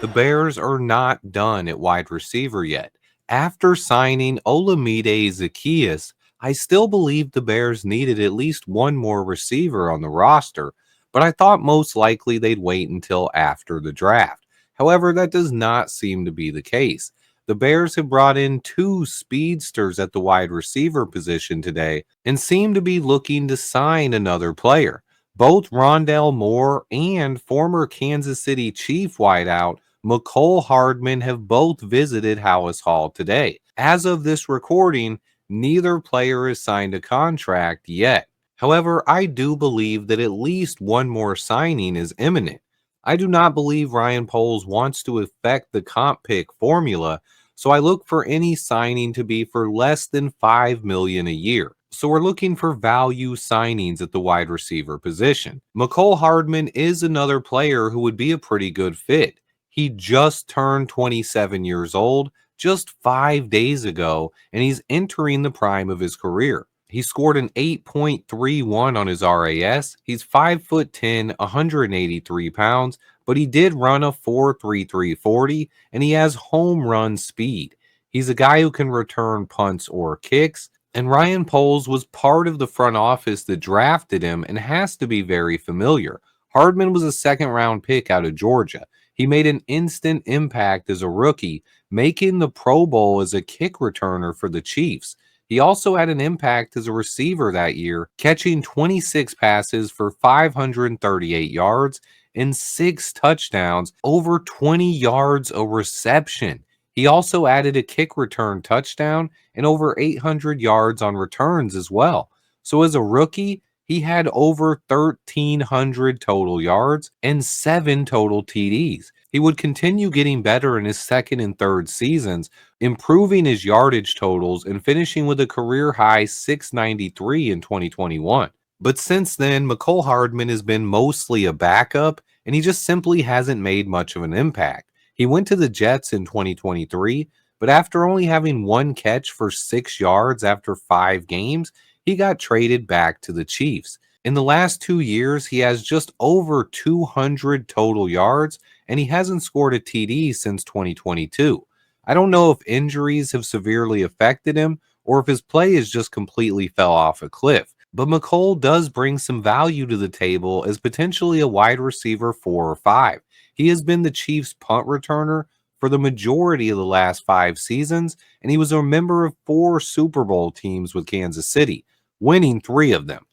The Bears are not done at wide receiver yet. After signing Olamide Zaccheaus, I still believe the Bears needed at least one more receiver on the roster, but I thought most likely they'd wait until after the draft. However, that does not seem to be the case. The Bears have brought in two speedsters at the wide receiver position today and seem to be looking to sign another player. Both Rondell Moore and former Kansas City Chief wideout McCole Hardman have both visited Halas Hall today. As of this recording, neither player has signed a contract yet. However, I do believe that at least one more signing is imminent. I do not believe Ryan Poles wants to affect the comp pick formula, so I look for any signing to be for less than $5 million a year. So we're looking for value signings at the wide receiver position. McCole Hardman is another player who would be a pretty good fit. He just turned 27 years old just 5 days ago, and he's entering the prime of his career. He scored an 8.31 on his RAS. He's 5'10", 183 pounds, but he did run a 4.33 40, and he has home run speed. He's a guy who can return punts or kicks, and Ryan Poles was part of the front office that drafted him and has to be very familiar. Hardman was a second-round pick out of Georgia. He made an instant impact as a rookie, making the Pro Bowl as a kick returner for the Chiefs. He also had an impact as a receiver that year, catching 26 passes for 538 yards and 6 touchdowns, over 20 yards a reception. He also added a kick return touchdown and over 800 yards on returns as well. So as a rookie, he had over 1,300 total yards and 7 total TDs. He would continue getting better in his second and third seasons, improving his yardage totals and finishing with a career high 693 in 2021. But since then, McCole Hardman has been mostly a backup, and he just simply hasn't made much of an impact. He went to the Jets in 2023, but after only having one catch for 6 yards after 5 games, he got traded back to the Chiefs. In the last 2 years, he has just over 200 total yards, and he hasn't scored a TD since 2022. I don't know if injuries have severely affected him or if his play has just completely fell off a cliff. But McCole does bring some value to the table as potentially a wide receiver 4 or 5. He has been the Chiefs' punt returner for the majority of the last 5 seasons, and he was a member of 4 Super Bowl teams with Kansas City, winning 3 of them.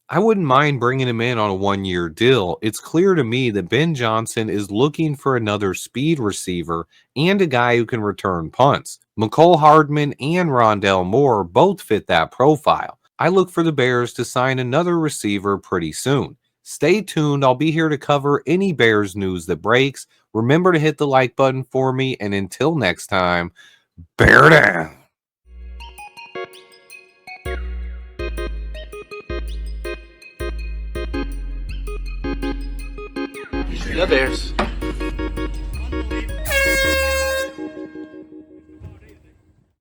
I wouldn't mind bringing him in on a 1-year deal. It's clear to me that Ben Johnson is looking for another speed receiver and a guy who can return punts. McCole Hardman and Rondell Moore both fit that profile. I look for the Bears to sign another receiver pretty soon. Stay tuned. I'll be here to cover any Bears news that breaks. Remember to hit the like button for me, and until next time, bear down. The Bears.